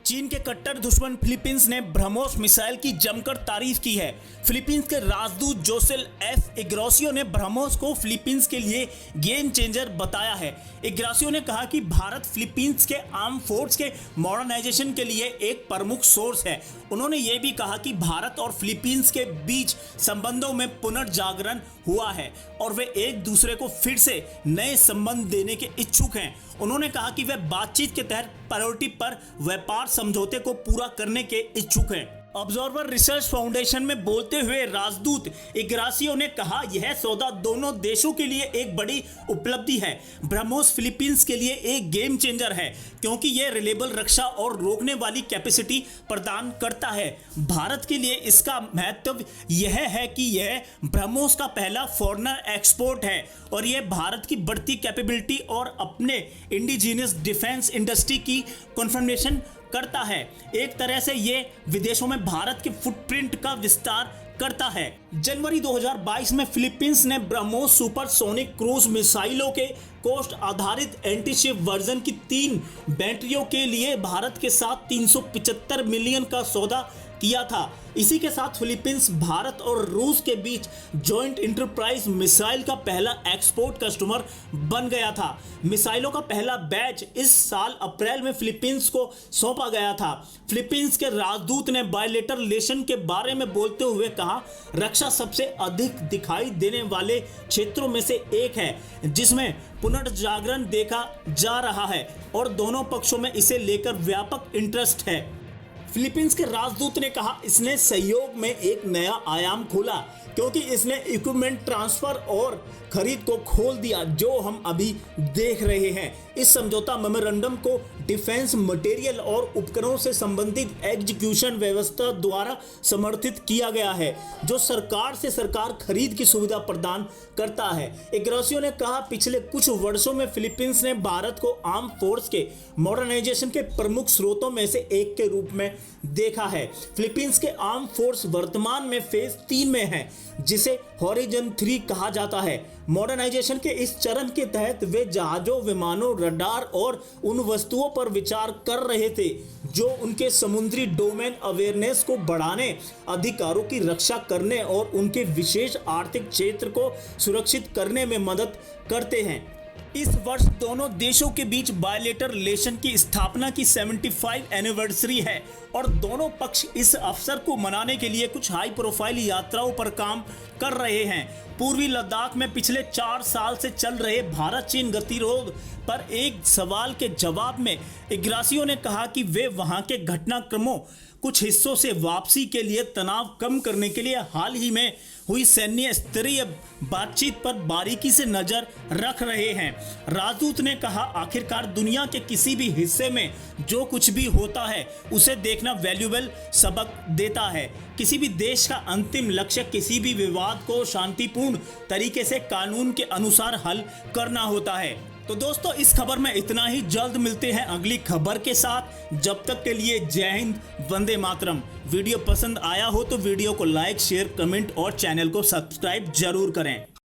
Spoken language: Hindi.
चीन के कट्टर दुश्मन फिलीपींस ने ब्रह्मोस मिसाइल की जमकर तारीफ की है। फिलीपींस के राजदूत जोसेल एफ इग्नासियो ने ब्रह्मोस को फिलीपींस के लिए गेम चेंजर बताया है। इग्नासियो ने कहा कि भारत फिलीपींस के आर्म फोर्स के मॉडर्नाइजेशन के लिए एक प्रमुख सोर्स है। उन्होंने ये भी कहा कि भारत और फिलीपींस के बीच संबंधों में पुनर्जागरण हुआ है और वे एक दूसरे को फिर से नए संबंध देने के इच्छुक हैं। उन्होंने कहा कि वे बातचीत के तहत प्रायोरिटी पर व्यापार समझौते को पूरा करने के इच्छुक हैं। ऑब्जर्वर रिसर्च फाउंडेशन में बोलते हुए राजदूत इग्नासियो ने कहा, यह सौदा दोनों देशों के लिए एक बड़ी उपलब्धि है। ब्रह्मोस फिलीपींस के लिए एक गेम चेंजर है क्योंकि यह रिलेबल रक्षा और रोकने वाली कैपेसिटी प्रदान करता है। भारत के लिए इसका महत्व यह है कि यह ब्रह्मोस का पहला फॉरेनर एक्सपोर्ट है और यह भारत की बढ़ती कैपेबिलिटी और अपने इंडिजिनियस डिफेंस इंडस्ट्री की कन्फर्मेशन करता है। एक तरह से ये विदेशों में भारत के फुटप्रिंट का विस्तार करता है। जनवरी 2022 में फिलीपींस ने ब्रह्मोस सुपरसोनिक क्रूज मिसाइलों के कोस्ट आधारित एंटीशिप वर्जन की 3 बैटरियों के लिए भारत के साथ 375 मिलियन का सौदा किया था। इसी के साथ फिलीपींस भारत और रूस के बीच जॉइंट इंटरप्राइज मिसाइल का पहला एक्सपोर्ट कस्टमर बन गया था। मिसाइलों का पहला बैच इस साल अप्रैल में फिलीपींस को सौंपा गया था। फिलीपींस के राजदूत ने बायलेटरल रिलेशन के बारे में बोलते हुए कहा, रक्षा सबसे अधिक दिखाई देने वाले क्षेत्रों में से एक है जिसमें पुनर्जागरण देखा जा रहा है और दोनों पक्षों में इसे लेकर व्यापक इंटरेस्ट है। फिलीपींस के राजदूत ने कहा, इसने सहयोग में एक नया आयाम खोला क्योंकि इसने इक्विपमेंट ट्रांसफर और खरीद को खोल दिया जो हम अभी देख रहे हैं। इस समझौता मेमोरेंडम को डिफेंस मटेरियल और उपकरणों से संबंधित एग्जीक्यूशन व्यवस्था द्वारा समर्थित किया गया है जो सरकार से सरकार खरीद की सुविधा प्रदान करता है। इग्नासियो ने कहा, पिछले कुछ वर्षों में फिलीपींस ने भारत को आर्म फोर्स के मॉडर्नाइजेशन के प्रमुख स्रोतों में से एक के रूप में देखा है। फिलीपींस के आर्म फोर्स वर्तमान में फेज 3 में है जिसे हॉरिजन 3 कहा जाता है। मॉडर्नाइजेशन के इस चरण के तहत वे जहाजों, विमानों, रडार और उन वस्तुओं पर विचार कर रहे थे जो उनके समुद्री डोमेन अवेयरनेस को बढ़ाने, अधिकारों की रक्षा करने और उनके विशेष आर्थिक क्षेत्र को सुरक्षित करने में मदद करते हैं। इस वर्ष दोनों देशों के बीच बायलेटरल रिलेशन की स्थापना की 75 एनिवर्सरी है और दोनों पक्ष इस अवसर को मनाने के लिए कुछ हाई प्रोफाइल यात्राओं पर काम कर रहे हैं। पूर्वी लद्दाख में पिछले 4 साल से चल रहे भारत चीन गतिरोध पर एक सवाल के जवाब में इग्नासियो ने कहा कि वे वहां के घटनाक्रमों कुछ हिस्सों से वापसी के लिए तनाव कम करने के लिए हाल ही में हुई सैन्य स्तरीय बातचीत पर बारीकी से नजर रख रहे हैं। राजदूत ने कहा, आखिरकार दुनिया के किसी भी हिस्से में जो कुछ भी होता है उसे देखना वैल्यूएबल सबक देता है। किसी भी देश का अंतिम लक्ष्य किसी भी विवाद को शांतिपूर्ण तरीके से कानून के अनुसार हल करना होता है। तो दोस्तों, इस खबर में इतना ही। जल्द मिलते हैं अगली खबर के साथ। जब तक के लिए जय हिंद, वंदे मातरम। वीडियो पसंद आया हो तो वीडियो को लाइक, शेयर, कमेंट और चैनल को सब्सक्राइब जरूर करें।